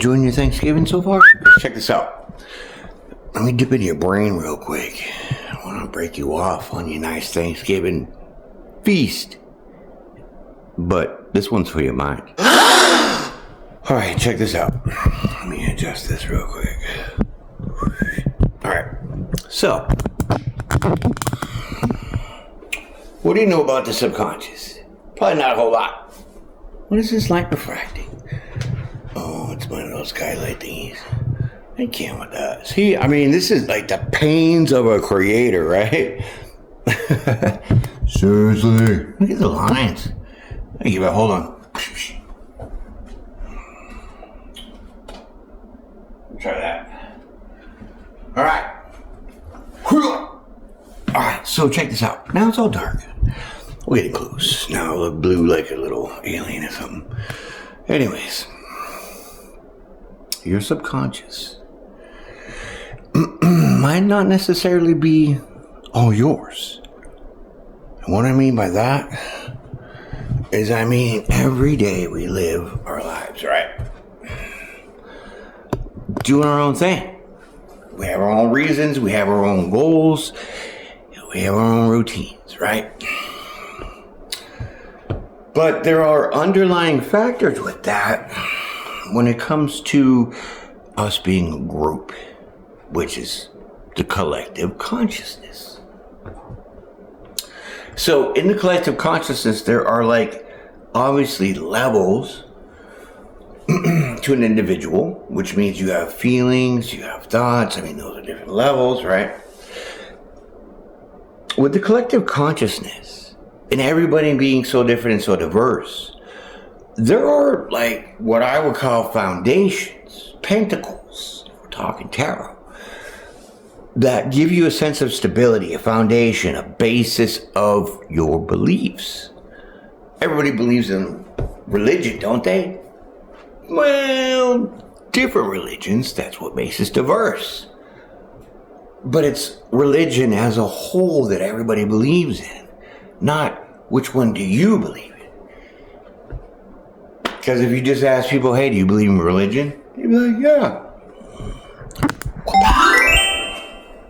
Enjoying your Thanksgiving so far? Check this out. Let me dip into your brain real quick. I want to break you off on your nice Thanksgiving feast. But this one's for your mind. Alright, check this out. Let me adjust this real quick. Alright, so what do you know about the subconscious? Probably not a whole lot. What is this light refracting? Oh, it's one of those skylight thingies. I can't with that. See, I mean, this is like the pains of a creator, right? Seriously. Look at the lines. Hey, hold on. Try that. Alright. Alright, so check this out. Now it's all dark. We're getting close. Now I look blue like a little alien or something. Anyways. Your subconscious might not necessarily be all yours. And what I mean by that is, every day we live our lives, right? Doing our own thing. We have our own reasons, we have our own goals, we have our own routines, right? But there are underlying factors with that when it comes to us being a group, which is the collective consciousness. So in the collective consciousness, there are obviously levels to an individual, which means you have feelings, you have thoughts. Those are different levels, right? With the collective consciousness and everybody being so different and so diverse, there are what I would call foundations, pentacles, if we're talking tarot, that give you a sense of stability, a foundation, a basis of your beliefs. Everybody believes in religion, don't they? Well, different religions, that's what makes us diverse. But it's religion as a whole that everybody believes in, not which one do you believe in. Because if you just ask people, hey, do you believe in religion? They'd be like, yeah.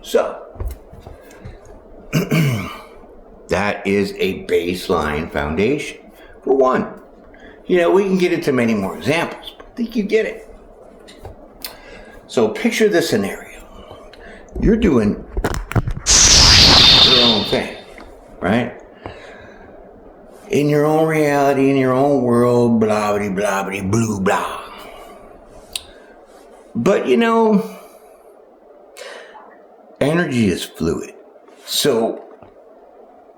So, that is a baseline foundation. For one, we can get into many more examples, but I think you get it. So picture this scenario. You're doing your own thing, right? In your own reality, in your own world, blah, blah, blah, blah, blah, blah. But energy is fluid. So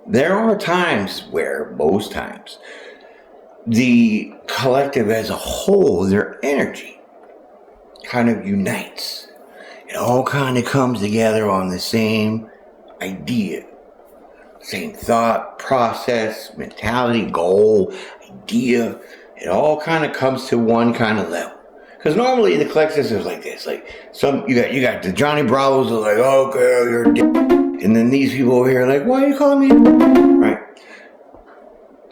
there are times where, most times, the collective as a whole, their energy kind of unites. It all kind of comes together on the same idea. Same thought, process, mentality, goal, idea. It all kind of comes to one kind of level. Because normally the collective is like this. You got the Johnny Bravos are like, oh girl, you're a dick. And then these people over here are like, why are you calling me? Right?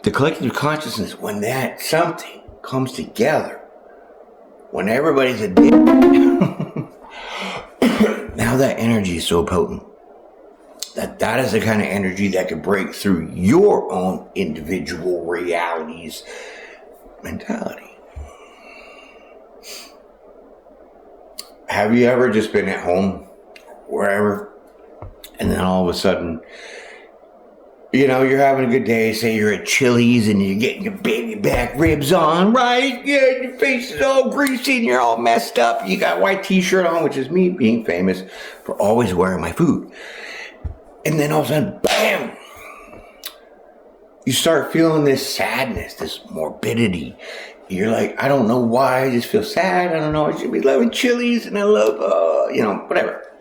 The collective consciousness, when that something comes together, when everybody's a dick, now that energy is so potent that is the kind of energy that could break through your own individual reality's mentality. Have you ever just been at home, wherever, and then all of a sudden, you're having a good day, say you're at Chili's and you're getting your baby back ribs on, right? Yeah, your face is all greasy and you're all messed up. You got a white t-shirt on, which is me being famous for always wearing my food. And then all of a sudden, bam! You start feeling this sadness, this morbidity. You're like, I don't know why, I just feel sad. I don't know, I should be loving Chili's and I love, whatever.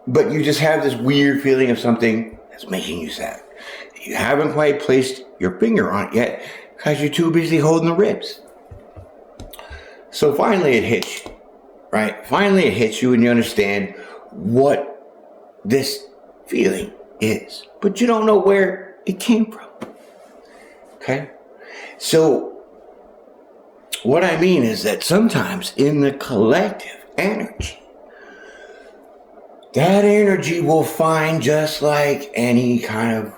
But you just have this weird feeling of something that's making you sad. You haven't quite placed your finger on it yet because you're too busy holding the ribs. So finally it hits you, right? Finally it hits you and you understand what this feeling is, but you don't know where it came from. Okay? So What I mean is that sometimes in the collective energy, that energy will find, just like any kind of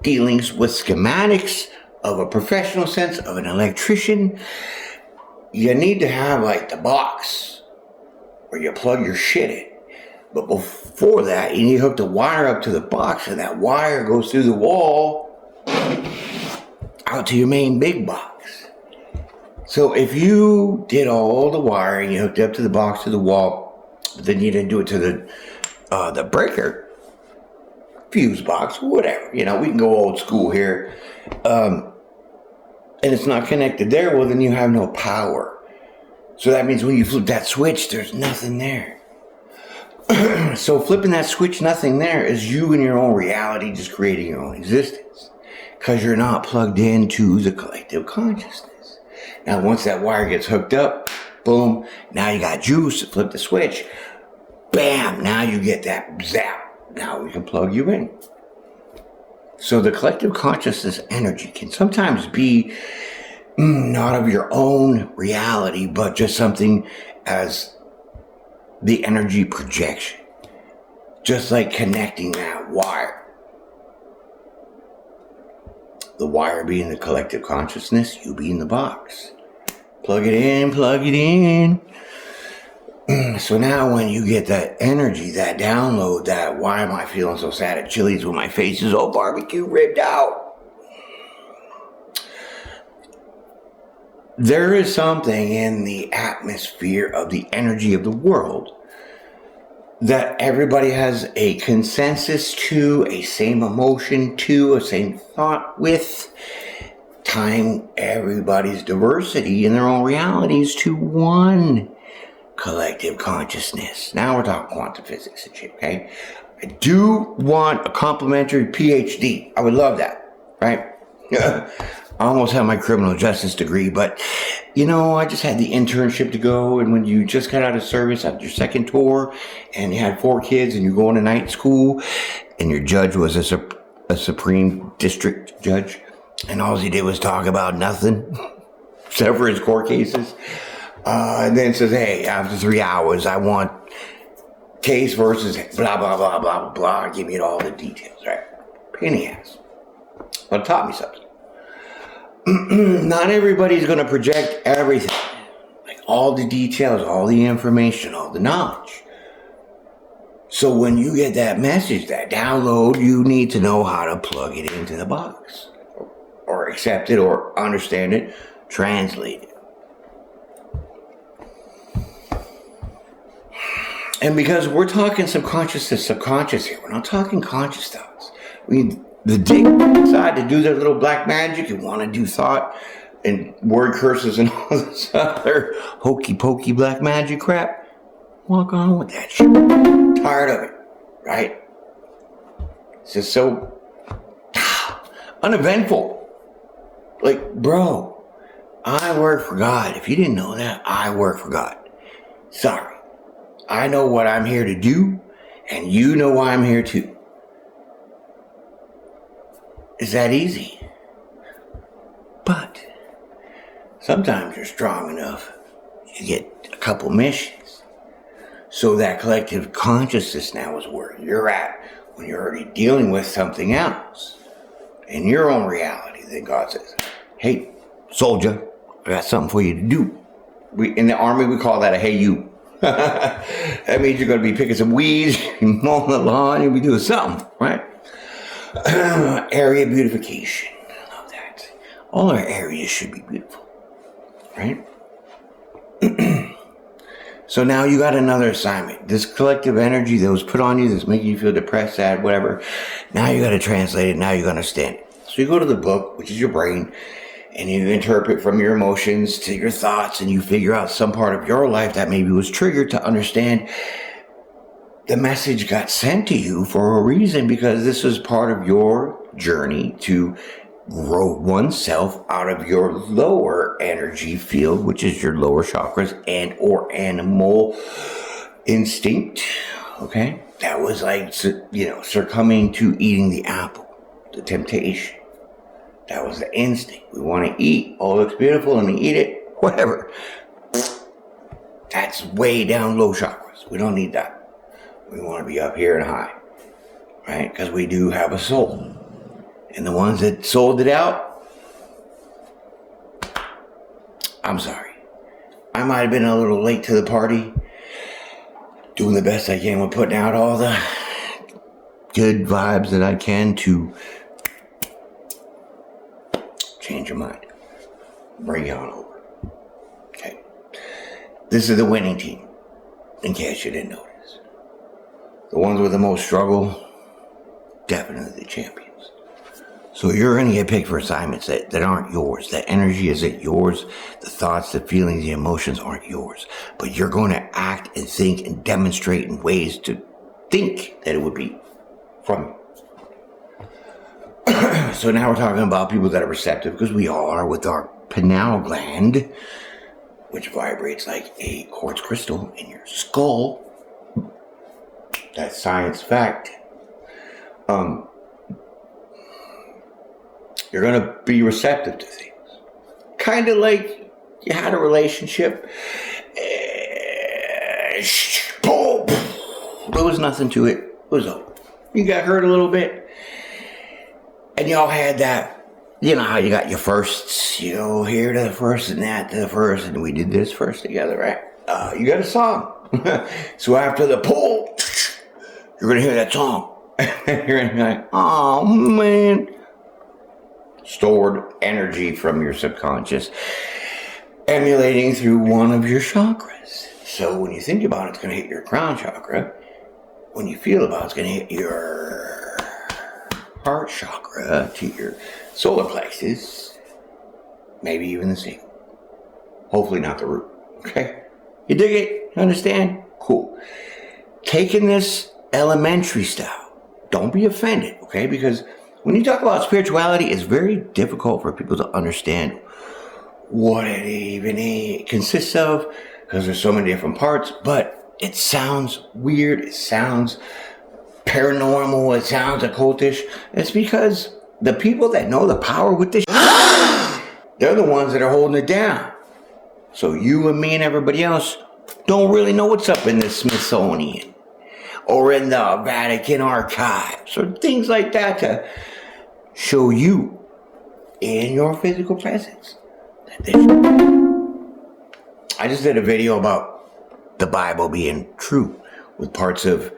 dealings with schematics of a professional sense of an electrician, you need to have like the box where you plug your shit in. But before that, you need to hook the wire up to the box, and that wire goes through the wall out to your main big box. So if you did all the wiring, you hooked up to the box, to the wall, but then you didn't do it to the breaker, fuse box, whatever, we can go old school here, and it's not connected there, well, then you have no power. So that means when you flip that switch, there's nothing there. So flipping that switch, nothing there, is you in your own reality just creating your own existence, because you're not plugged into the collective consciousness. Now once that wire gets hooked up, boom, now you got juice to flip the switch, bam, now you get that zap, now we can plug you in. So the collective consciousness energy can sometimes be not of your own reality, but just something as the energy projection. Just like connecting that wire. The wire being the collective consciousness, you being the box. Plug it in, plug it in. So now when you get that energy, that download, that why am I feeling so sad at Chili's when my face is all barbecue ribbed out? There is something in the atmosphere of the energy of the world that everybody has a consensus to, a same emotion to, a same thought with, tying everybody's diversity in their own realities to one collective consciousness. Now we're talking quantum physics and shit, okay? I do want a complimentary PhD. I would love that, right? I almost have my criminal justice degree, but I just had the internship to go, and when you just got out of service after your second tour and you had 4 kids and you're going to night school and your judge was a Supreme District judge and all he did was talk about nothing except for his court cases, and then says, hey, after 3 hours I want case versus blah blah blah blah blah, give me all the details, right? Pain in the ass, but it taught me something. Not everybody's going to project everything, like all the details, all the information, all the knowledge. So when you get that message, that download, you need to know how to plug it into the box, or accept it, or understand it, translate it. And because we're talking subconscious to subconscious here, we're not talking conscious thoughts. The dick decide to do their little black magic and want to do thought and word curses and all this other hokey pokey black magic crap. Walk on with that shit. Tired of it, right? It's just so uneventful. Like, bro, I work for God. If you didn't know that, I work for God. Sorry. I know what I'm here to do, and you know why I'm here too. It's that easy. But sometimes you're strong enough, you get a couple missions. So that collective consciousness now is where you're at when you're already dealing with something else in your own reality. Then God says, hey, soldier, I got something for you to do. In the army, we call that a hey you. That means you're going to be picking some weeds, mowing the lawn, you'll be doing something, right? Area beautification. I love that. All our areas should be beautiful, right? So now you got another assignment. This collective energy that was put on you that's making you feel depressed, sad, whatever. Now you got to translate it. Now you got to understand it. So you go to the book, which is your brain, and you interpret from your emotions to your thoughts, and you figure out some part of your life that maybe was triggered to understand the message got sent to you for a reason, because this is part of your journey to grow oneself out of your lower energy field, which is your lower chakras and or animal instinct. Okay? That was like, succumbing to eating the apple, the temptation. That was the instinct. We want to eat. Oh, it looks beautiful. Let me eat it. whatever. That's way down low chakras. We don't need that. We want to be up here and high, right? Because we do have a soul. And the ones that sold it out, I'm sorry. I might have been a little late to the party, doing the best I can with putting out all the good vibes that I can to change your mind. Bring you on over. Okay. This is the winning team, in case you didn't notice. The ones with the most struggle, definitely the champions. So you're going to get picked for assignments that aren't yours. That energy isn't yours. The thoughts, the feelings, the emotions aren't yours. But you're going to act and think and demonstrate in ways to think that it would be from you. So now we're talking about people that are receptive, because we all are, with our pineal gland, which vibrates like a quartz crystal in your skull. That's science fact. You're going to be receptive to things. Kind of like you had a relationship. Boom. There was nothing to it. It was over. You got hurt a little bit. And y'all had that, you know how you got your firsts, you know, here to the first and that to the first. And we did this first together, right? You got a song. So after the pull, you're going to hear that song. You're going to be like, oh, man. Stored energy from your subconscious emulating through one of your chakras. So when you think about it, it's going to hit your crown chakra. When you feel about it, it's going to hit your heart chakra to your solar plexus. Maybe even the sacral. Hopefully not the root. Okay? You dig it? You understand? Cool. Taking this elementary style. Don't be offended, okay? Because when you talk about spirituality, it's very difficult for people to understand what it even consists of, because there's so many different parts, but it sounds weird, it sounds paranormal, it sounds occultish. It's because the people that know the power with this, they're the ones that are holding it down. So you and me and everybody else don't really know what's up in the Smithsonian or in the Vatican archives or things like that to show you in your physical presence. I just did a video about the Bible being true, with parts of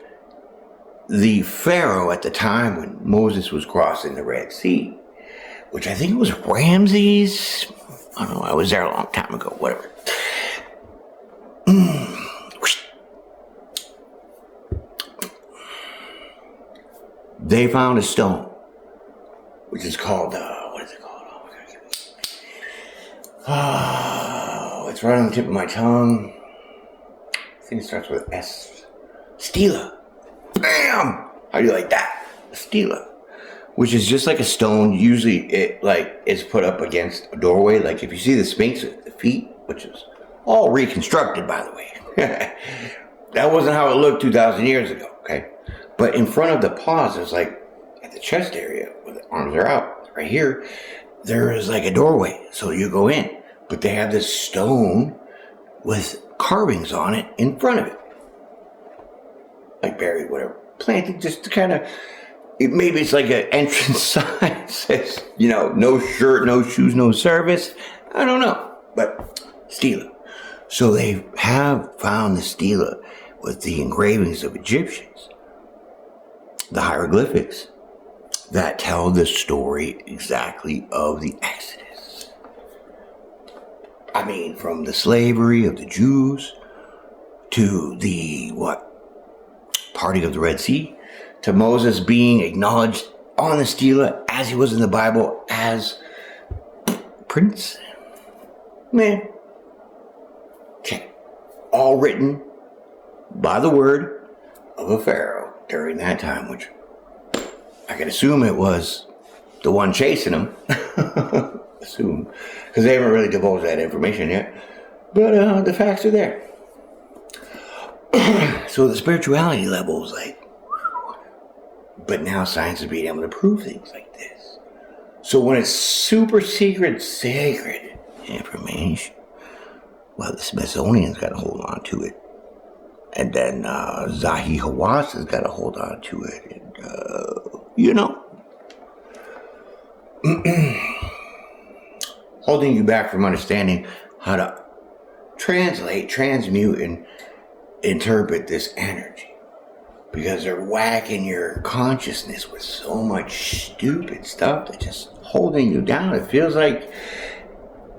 the Pharaoh at the time when Moses was crossing the Red Sea, which I think was Ramses. I don't know, I was there a long time ago, whatever. They found a stone, which is called, what is it called? Oh, my God. Oh, it's right on the tip of my tongue. I think it starts with S. Stela. Bam! How do you like that? Stela. Which is just like a stone. Usually it is put up against a doorway. Like if you see the Sphinx with the feet, which is all reconstructed, by the way. That wasn't how it looked 2,000 years ago, okay? But in front of the paws, it's like at the chest area where the arms are out, right here, there is like a doorway. So you go in, but they have this stone with carvings on it in front of it. Like buried, whatever. Planted just to kind of, maybe it's like an entrance sign says, you know, no shirt, no shoes, no service. I don't know. But stela. So they have found the stela with the engravings of Egyptians, the hieroglyphics that tell the story exactly of the Exodus. I mean, from the slavery of the Jews to the, parting of the Red Sea, to Moses being acknowledged on the stela as he was in the Bible as Prince. Man. Okay. All written by the word of a pharaoh during that time, which I can assume it was the one chasing him. Assume. Because they haven't really divulged that information yet. But the facts are there. So the spirituality level is like, but now science is being able to prove things like this. So when it's super secret, sacred information, Well, the Smithsonian's got to hold on to it. And then Zahi Hawass has got to hold on to it. And, holding you back from understanding how to translate, transmute, and interpret this energy. Because they're whacking your consciousness with so much stupid stuff that's just holding you down. It feels like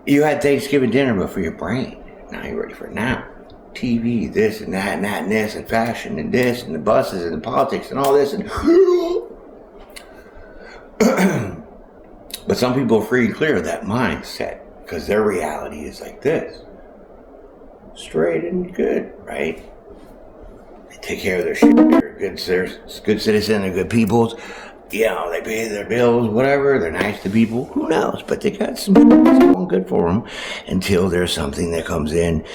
you had Thanksgiving dinner, but for your brain. Now you're ready for a nap. TV, this and that and that and this and fashion and this and the buses and the politics and all this and but some people are free and clear of that mindset because their reality is like this. Straight and good, right? They take care of their shit. They're good citizens, they're good people. They pay their bills, whatever. They're nice to people. Who knows? But they got some going good for them until there's something that comes in,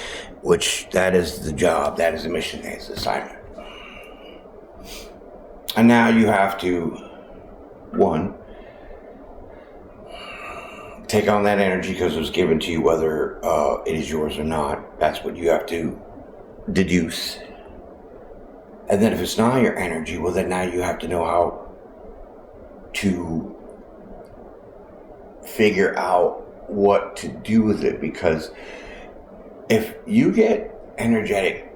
which that is the job, that is the mission, that is the assignment. And now you have to, one, take on that energy because it was given to you, whether it is yours or not. That's what you have to deduce. And then if it's not your energy, well, then now you have to know how to figure out what to do with it, because if you get energetic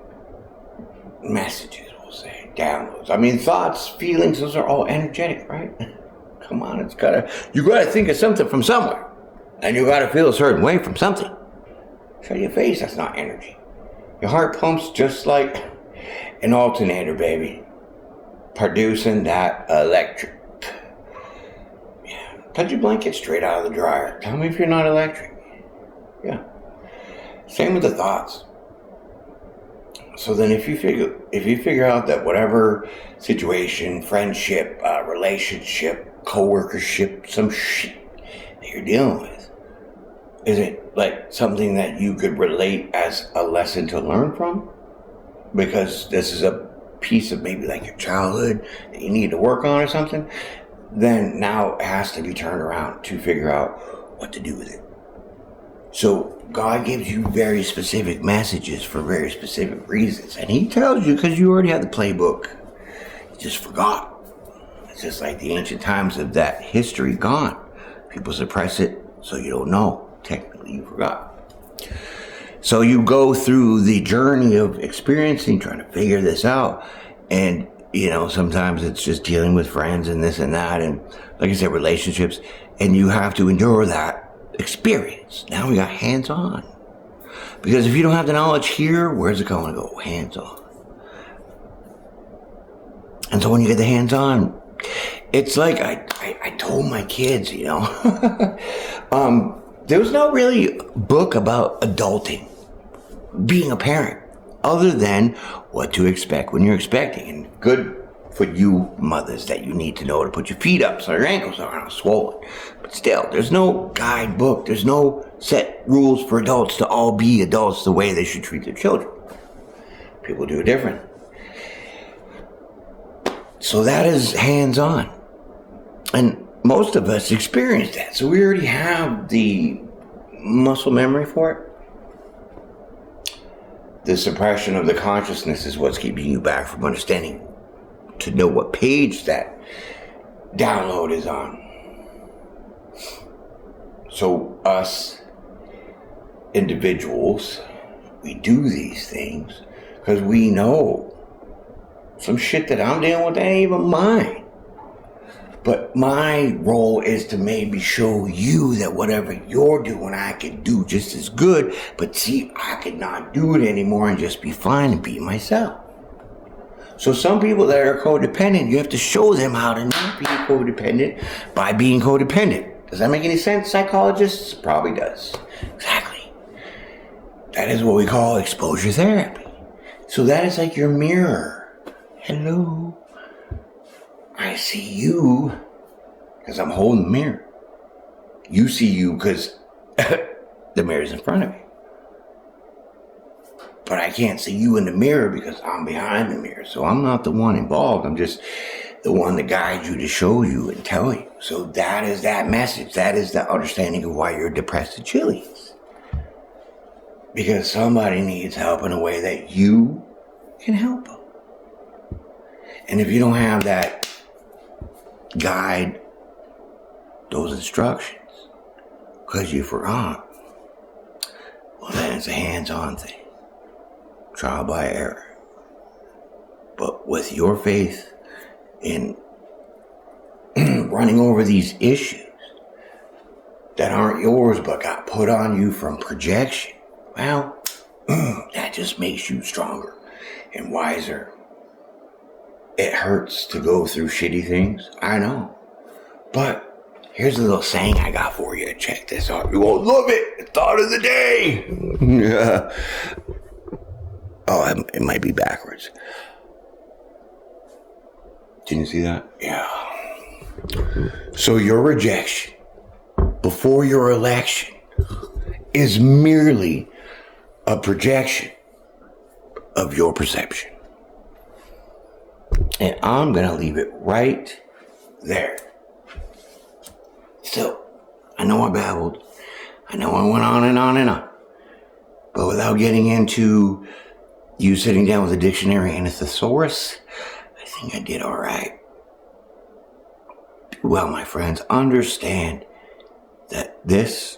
messages, we'll say, downloads, thoughts, feelings, those are all energetic, right? Come on, you gotta think of something from somewhere, and you gotta feel a certain way from something. Show your face, that's not energy. Your heart pumps just like an alternator, baby, producing that electric. Touch your blanket straight out of the dryer. Tell me if you're not electric. Yeah. Same with the thoughts. So then if you figure out that whatever situation, friendship, relationship, co-workership, some shit that you're dealing with, is it like something that you could relate as a lesson to learn from? Because this is a piece of maybe like your childhood that you need to work on or something, then now it has to be turned around to figure out what to do with it. So God gives you very specific messages for very specific reasons. And he tells you because you already have the playbook. You just forgot. It's just like the ancient times of that history gone. People suppress it so you don't know. Technically you forgot. So you go through the journey of experiencing, trying to figure this out. And sometimes it's just dealing with friends and this and that, and like I said, relationships, and you have to endure that experience. Now we got hands-on. Because if you don't have the knowledge here, where's it going to go? Hands-on. And so when you get the hands-on, it's like I told my kids, there was no really book about adulting, being a parent, other than what to expect when you're expecting. And good for you mothers that you need to know to put your feet up so your ankles aren't swollen. But still, there's no guidebook. There's no set rules for adults to all be adults the way they should treat their children. People do it different. So that is hands-on. And most of us experience that. So we already have the muscle memory for it. The suppression of the consciousness is what's keeping you back from understanding to know what page that download is on. So us individuals, we do these things because we know some shit that I'm dealing with ain't even mine. But my role is to maybe show you that whatever you're doing, I can do just as good. But see, I could not do it anymore and just be fine and be myself. So some people that are codependent, you have to show them how to not be codependent by being codependent. Does that make any sense, psychologists? Probably does. Exactly. That is what we call exposure therapy. So that is like your mirror. Hello. I see you because I'm holding the mirror. You see you because the mirror's in front of you. But I can't see you in the mirror because I'm behind the mirror. So I'm not the one involved. I'm just the one that guides you to show you and tell you. So that is that message. That is the understanding of why you're depressed at Chili's. because somebody needs help in a way that you can help them. And if you don't have that guide, those instructions, because you forgot, well, then it's a hands-on thing. Trial by error. But with your faith in running over these issues that aren't yours but got put on you from projection, well, that just makes you stronger and wiser. It hurts to go through shitty things, I know. But here's a little saying I got for you. Check this out. You won't love it. Thought of the day. Oh, it might be backwards. Didn't you see that? Yeah. So your rejection before your election is merely a projection of your perception. And I'm going to leave it right there. So, I know I babbled. I know I went on and on and on. But without getting into you sitting down with a dictionary and a thesaurus, I think I did all right. Well, my friends, understand that this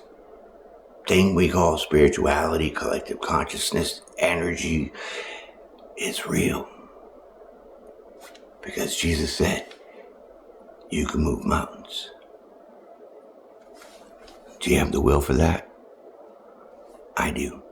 thing we call spirituality, collective consciousness, energy, is real. Because Jesus said, you can move mountains. Do you have the will for that? I do.